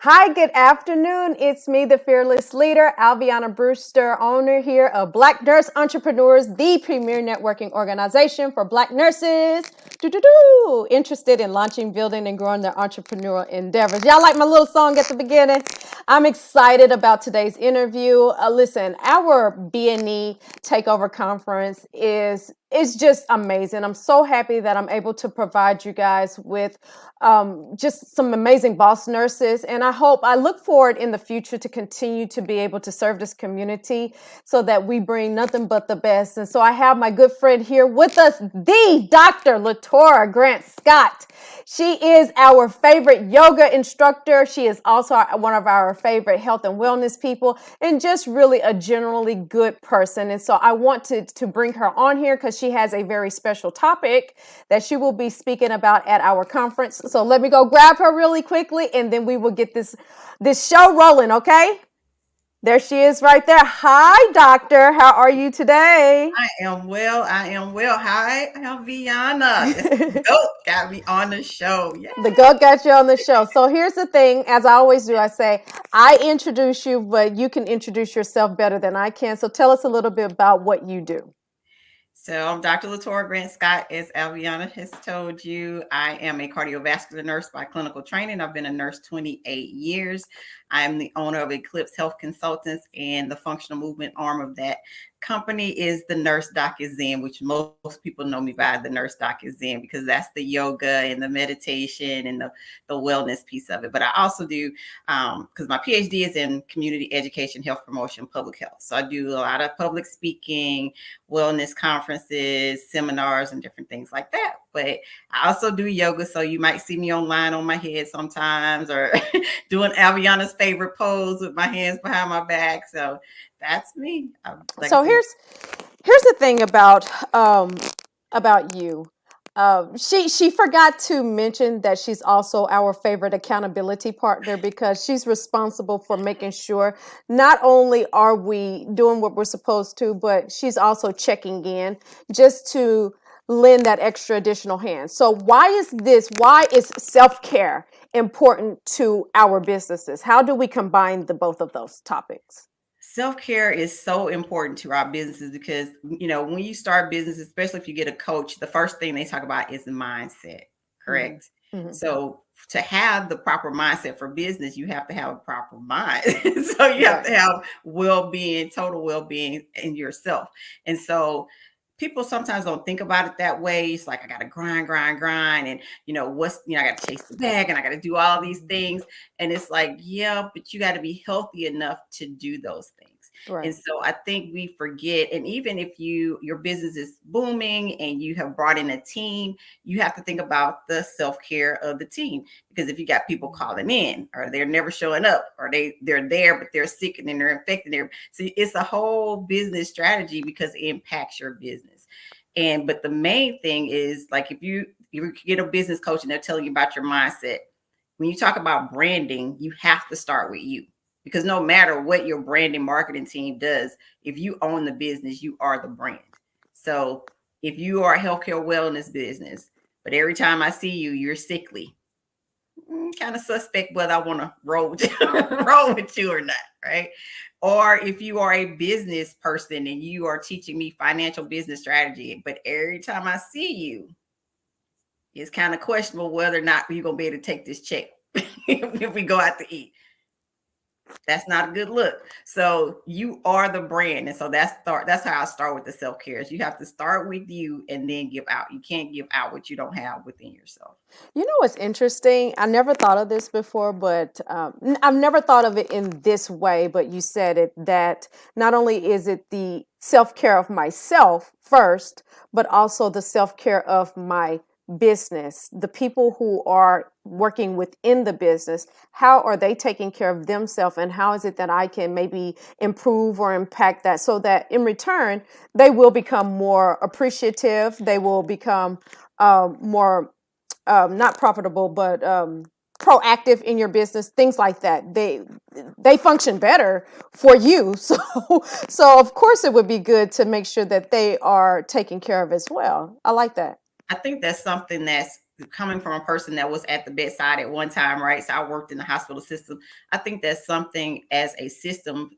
Hi, good afternoon. It's me, the fearless leader, Alviana Brewster, owner here of Black Nurse Entrepreneurs, the premier networking organization for Black nurses. Interested in launching, building, and growing their entrepreneurial endeavors. Y'all like my little song at the beginning? I'm excited about today's interview. Listen, our B&E Takeover Conference is just amazing. I'm so happy that I'm able to provide you guys with just some amazing boss nurses. And I look forward in the future to continue to be able to serve this community so that we bring nothing but the best. And so I have my good friend here with us, the Dr. Latora Grant Scott. She is our favorite yoga instructor. She is also one of our favorite health and wellness people and just really a generally good person. And so I want to bring her on here because she has a very special topic that she will be speaking about at our conference. So let me go grab her really quickly and then we will get this show rolling, okay? There she is right there. Hi, doctor. How are you today? I am well. Hi, Alviana. The goat got me on the show. Yeah. The goat got you on the show. So here's the thing, as I always do, I say, I introduce you, but you can introduce yourself better than I can. So tell us a little bit about what you do. So I'm Dr. Latora Grant Scott. As Alviana has told you, I am a cardiovascular nurse by clinical training. I've been a nurse 28 years. I'm the owner of Eclipse Health Consultants, and the functional movement arm of that company is the Nurse Doc is Zen, which most people know me by the Nurse Doc is Zen because that's the yoga and the meditation and the wellness piece of it. But I also do, because my PhD is in community education, health promotion, public health. So I do a lot of public speaking, wellness conferences, seminars, and different things like that. But I also do yoga. So you might see me online on my head sometimes or doing Alviana's favorite pose with my hands behind my back. So that's me. So here's the thing about you. She forgot to mention that she's also our favorite accountability partner because she's responsible for making sure not only are we doing what we're supposed to, but she's also checking in just to lend that extra additional hand. So why is self-care important to our businesses? How do we combine the both of those topics? Self-care is so important to our businesses because, when you start business, especially if you get a coach, the first thing they talk about is the mindset, correct? Mm-hmm. So to have the proper mindset for business, you have to have a proper mind. So you have to have well-being, total well-being in yourself. And so people sometimes don't think about it that way. It's like, I got to grind. And, I got to chase the bag and I got to do all these things. And it's like, yeah, but you got to be healthy enough to do those things. Right. And so I think we forget, and even if your business is booming and you have brought in a team, you have to think about the self-care of the team. Because if you got people calling in or they're never showing up or they're there, but they're sick and then they're infected. So it's a whole business strategy because it impacts your business. But the main thing is, like, if you get a business coach and they're telling you about your mindset, when you talk about branding, you have to start with you. Because no matter what your branding marketing team does, if you own the business, you are the brand. So if you are a healthcare wellness business, but every time I see you, you're sickly, kind of suspect whether I want to roll with you or not, right? Or if you are a business person and you are teaching me financial business strategy, but every time I see you, it's kind of questionable whether or not you're going to be able to take this check if we go out to eat. That's not a good look. So you are the brand. And so that's how I start with the self-care. You have to start with you and then give out. You can't give out what you don't have within yourself. You know what's interesting? I never thought of this before, but I've never thought of it in this way. But you said it, that not only is it the self-care of myself first, but also the self-care of my business, the people who are working within the business. How are they taking care of themselves, and how is it that I can maybe improve or impact that so that in return they will become more appreciative, they will become more not profitable, but proactive in your business, things like that. They function better for you. So of course it would be good to make sure that they are taken care of as well. I like that. I think that's something that's coming from a person that was at the bedside at one time, right? So I worked in the hospital system. I think that's something as a system.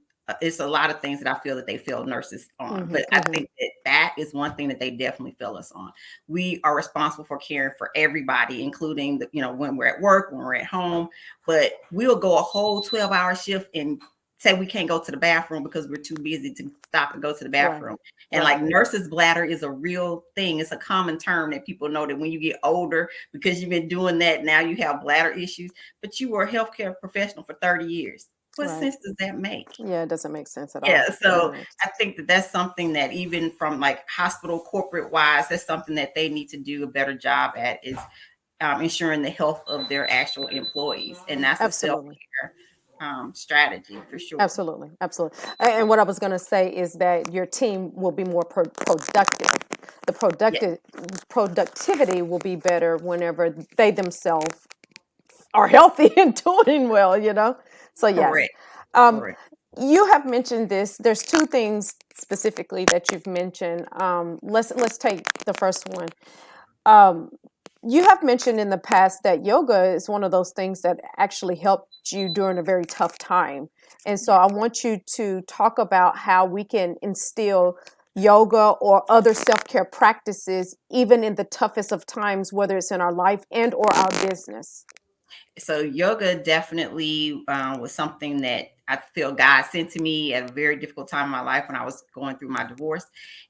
It's a lot of things that I feel that they fail nurses on, but I think that that is one thing that they definitely fail us on. We are responsible for caring for everybody, including the, when we're at work, when we're at home, but we'll go a whole 12-hour shift and say we can't go to the bathroom because we're too busy to stop and go to the bathroom. Right. And like nurse's bladder is a real thing. It's a common term that people know that when you get older, because you've been doing that, now you have bladder issues, but you were a healthcare professional for 30 years. What sense does that make? Yeah, it doesn't make sense at all. Yeah, so I think that that's something that even from like hospital corporate wise, that's something that they need to do a better job at, is ensuring the health of their actual employees. And that's a self-care strategy for sure. Absolutely. And what I was going to say is that your team will be more productive. The productivity will be better whenever they themselves are healthy and doing well, So yes. Correct. You have mentioned this. There's two things specifically that you've mentioned. Let's take the first one. You have mentioned in the past that yoga is one of those things that actually helped you during a very tough time. And so I want you to talk about how we can instill yoga or other self-care practices, even in the toughest of times, whether it's in our life and or our business. So yoga definitely was something that I feel God sent to me at a very difficult time in my life when I was going through my divorce.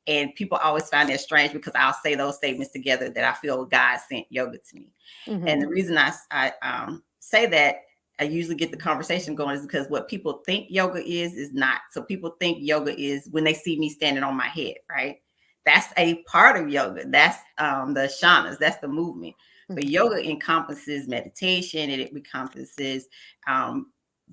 And people always find that strange because I'll say those statements together that I feel God sent yoga to me. And the reason I say that, I usually get the conversation going, is because what people think yoga is not. So people think yoga is when they see me standing on my head, right? That's a part of yoga. That's the ashanas. That's the movement. But yoga encompasses meditation, and it encompasses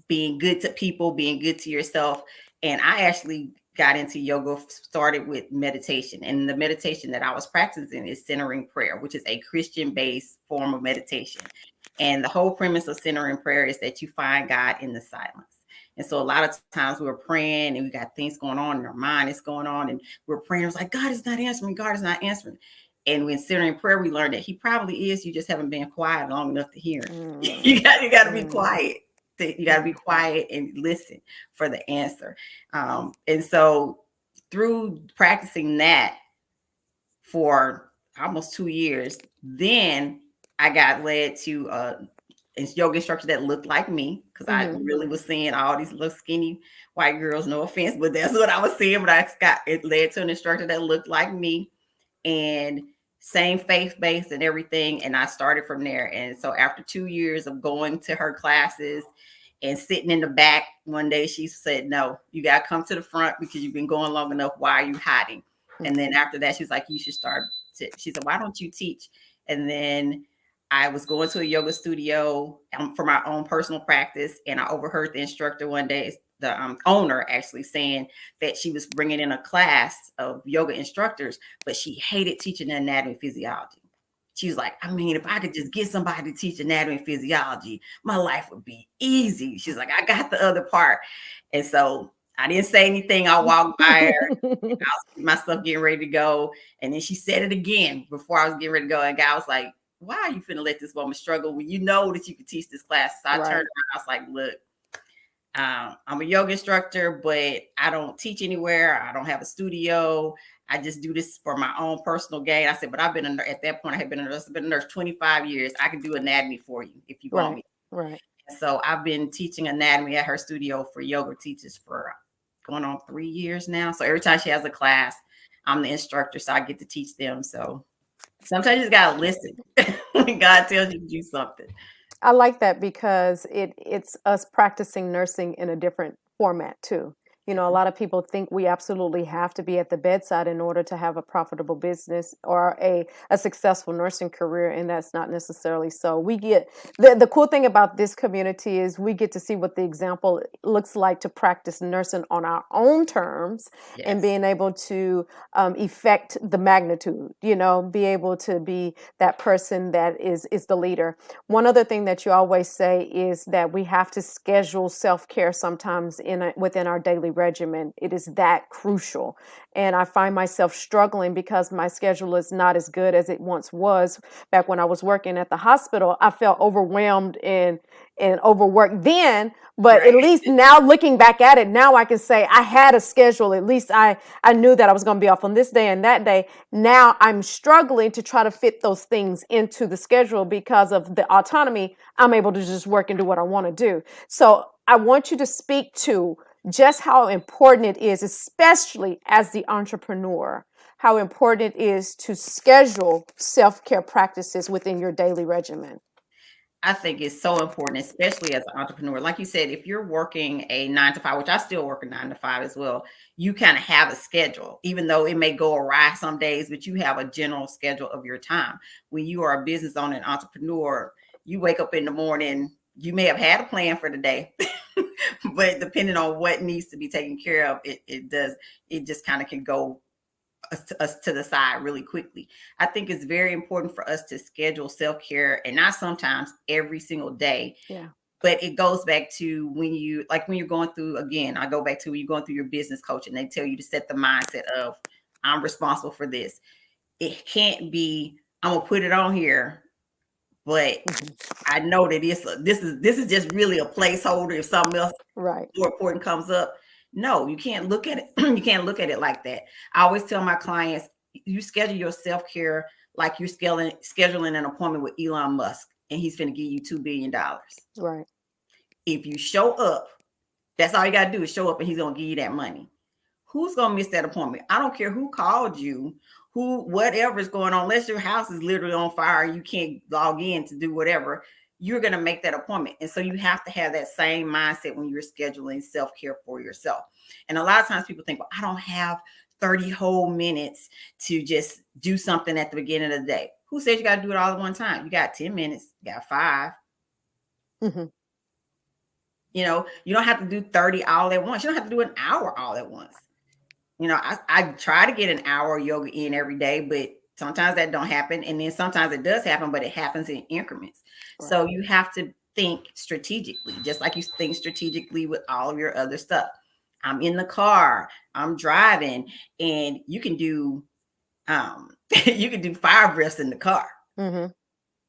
being good to people, being good to yourself. And I actually got into yoga, started with meditation. And the meditation that I was practicing is centering prayer, which is a Christian-based form of meditation. And the whole premise of centering prayer is that you find God in the silence. And so a lot of times we're praying and we got things going on in our mind, it's going on, and we're praying. It's like, God is not answering. God is not answering. And when centering prayer, we learned that he probably is. You just haven't been quiet long enough to hear him. You got to be quiet. You got to be quiet and listen for the answer. And so through practicing that for almost 2 years, then I got led to a yoga instructor that looked like me, because I really was seeing all these little skinny white girls, no offense, but that's what I was seeing. But it led to an instructor that looked like me, and same faith-based and everything. And I started from there. And so after 2 years of going to her classes and sitting in the back, one day she said, no, you got to come to the front because you've been going long enough. Why are you hiding? And then after that, she was like, you should start. She said, why don't you teach? And then I was going to a yoga studio for my own personal practice. And I overheard the instructor one day, the owner actually saying that she was bringing in a class of yoga instructors, but she hated teaching anatomy and physiology. She was like, I mean, if I could just get somebody to teach anatomy and physiology, my life would be easy. She's like, I got the other part. And so I didn't say anything. I walked by her. I was myself getting ready to go. And then she said it again before I was getting ready to go. And God was like, why are you finna let this woman struggle when you know that you can teach this class? So I turned around. I was like, look, I'm a yoga instructor, but I don't teach anywhere. I don't have a studio. I just do this for my own personal gain. I said, but at that point, I had been a nurse 25 years. I can do anatomy for you if you want me. Right. So I've been teaching anatomy at her studio for yoga teachers for going on 3 years now. So every time she has a class, I'm the instructor, so I get to teach them. So sometimes you just gotta listen when God tells you to do something. I like that because it's us practicing nursing in a different format too. A lot of people think we absolutely have to be at the bedside in order to have a profitable business or a successful nursing career, and that's not necessarily so. We get the cool thing about this community is we get to see what the example looks like to practice nursing on our own terms and being able to effect the magnitude, be able to be that person that is the leader. One other thing that you always say is that we have to schedule self-care sometimes within our daily regimen. It is that crucial. And I find myself struggling because my schedule is not as good as it once was. Back when I was working at the hospital, I felt overwhelmed and overworked then. But at Right. least now, looking back at it, now I can say I had a schedule. At least I knew that I was going to be off on this day and that day. Now I'm struggling to try to fit those things into the schedule because of the autonomy. I'm able to just work and do what I want to do. So I want you to speak to just how important it is, especially as the entrepreneur, how important it is to schedule self-care practices within your daily regimen. I think it's so important, especially as an entrepreneur. Like you said, if you're working a 9 to 5, which I still work a 9 to 5 as well, you kind of have a schedule, even though it may go awry some days, but you have a general schedule of your time. When you are a business owner and entrepreneur, you wake up in the morning, you may have had a plan for the day, but depending on what needs to be taken care of, it just kind of can go us to the side really quickly. I think it's very important for us to schedule self-care, and not sometimes every single day. Yeah. But it goes back to when you're going through, again, I go back to when you're going through your business coach and they tell you to set the mindset of, I'm responsible for this. It can't be, I'm gonna put it on here, but I know that this is just really a placeholder if something else Right. more important comes up. No, you can't look at it. You can't look at it like that. I always tell my clients, you schedule your self-care like you're scheduling an appointment with Elon Musk, and he's going to give you $2 billion. Right. If you show up, that's all you got to do is show up, and he's going to give you that money. Who's going to miss that appointment? I don't care who called you, whatever is going on, unless your house is literally on fire and you can't log in to do whatever. You're going to make that appointment. And so you have to have that same mindset when you're scheduling self-care for yourself. And a lot of times people think, well, I don't have 30 whole minutes to just do something at the beginning of the day. Who says you got to do it all at one time? You got 10 minutes, you got 5. Mm-hmm. You know, you don't have to do 30 all at once. You don't have to do an hour all at once. You know, I try to get an hour of yoga in every day, but sometimes that don't happen. And then sometimes it does happen, but it happens in increments. Right. So you have to think strategically, just like you think strategically with all of your other stuff. I'm in the car, I'm driving, and you can do you can do fire breaths in the car. Mm-hmm.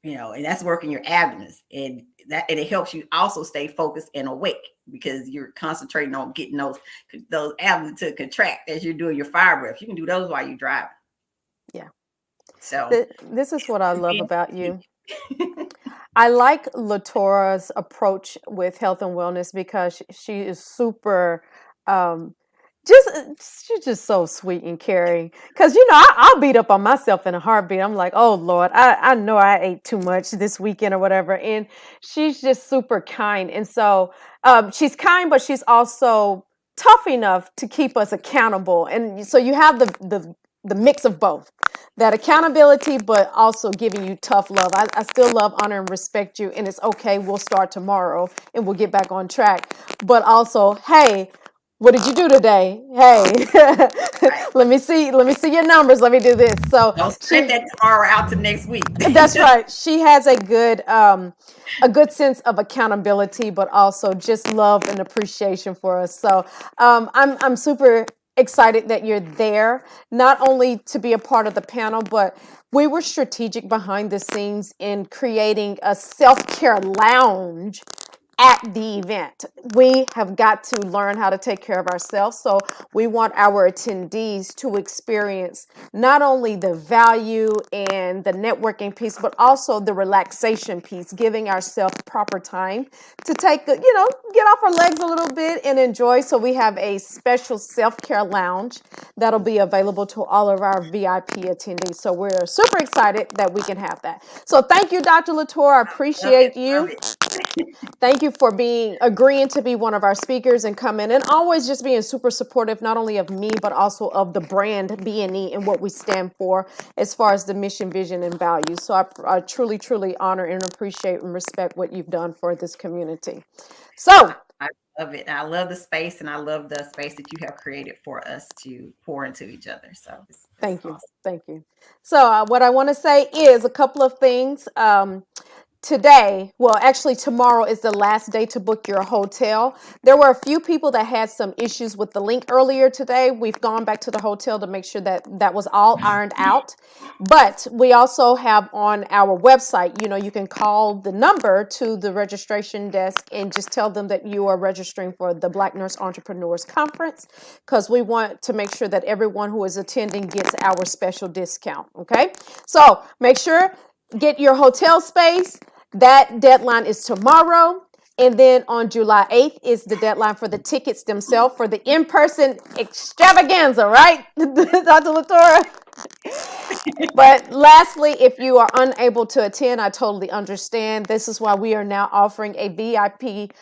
You know, and that's working your abdomens, and it helps you also stay focused and awake because you're concentrating on getting those abdomens to contract as you're doing your fire breath. You can do those while you're driving. Yeah. So this is what I love about you. I like Latora's approach with health and wellness because she is super she's just so sweet and caring. Because, you know, I'll beat up on myself in a heartbeat. I'm like, oh, Lord, I know I ate too much this weekend or whatever. And she's just super kind. And so she's kind, but she's also tough enough to keep us accountable. And so you have the mix of both. That accountability, but also giving you tough love. I still love, honor, and respect you. And it's okay. We'll start tomorrow and we'll get back on track. But also, hey, what did you do today? Hey, let me see your numbers. Let me do this. So don't spread that tomorrow out to next week. That's right. She has a good sense of accountability, but also just love and appreciation for us. So I'm super excited that you're there, not only to be a part of the panel, but we were strategic behind the scenes in creating a self-care lounge at the event. We have got to learn how to take care of ourselves. So we want our attendees to experience not only the value and the networking piece, but also the relaxation piece, giving ourselves proper time to take, get off our legs a little bit and enjoy. So we have a special self-care lounge that'll be available to all of our VIP attendees. So we're super excited that we can have that. So thank you, Dr. Latora. I appreciate you. Thank you for agreeing to be one of our speakers and come in, and always just being super supportive, not only of me, but also of the brand B&E and what we stand for as far as the mission, vision, and values. So I truly, truly honor and appreciate and respect what you've done for this community. So I love it. I love the space, and I love the space that you have created for us to pour into each other. So thank you. Thank you. So what I want to say is a couple of things. today, well, actually tomorrow is the last day to book your hotel. There were a few people that had some issues with the link earlier today. We've gone back to the hotel to make sure that that was all ironed out. But we also have on our website, you can call the number to the registration desk and just tell them that you are registering for the Black Nurse Entrepreneurs Conference, because we want to make sure that everyone who is attending gets our special discount. Okay, so make sure get your hotel space. That deadline is tomorrow. And then on July 8th is the deadline for the tickets themselves for the in-person extravaganza, right, Dr. Latora? But lastly, if you are unable to attend, I totally understand. This is why we are now offering a VIP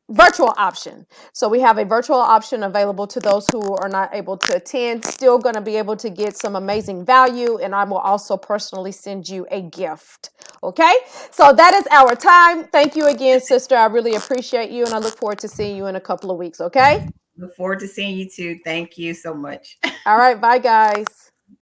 virtual option. So we have a virtual option available to those who are not able to attend, still going to be able to get some amazing value. And I will also personally send you a gift. Okay, so that is our time. Thank you again, sister. I really appreciate you, and I look forward to seeing you in a couple of weeks. Okay. Look forward to seeing you too. Thank you so much. All right. Bye, guys.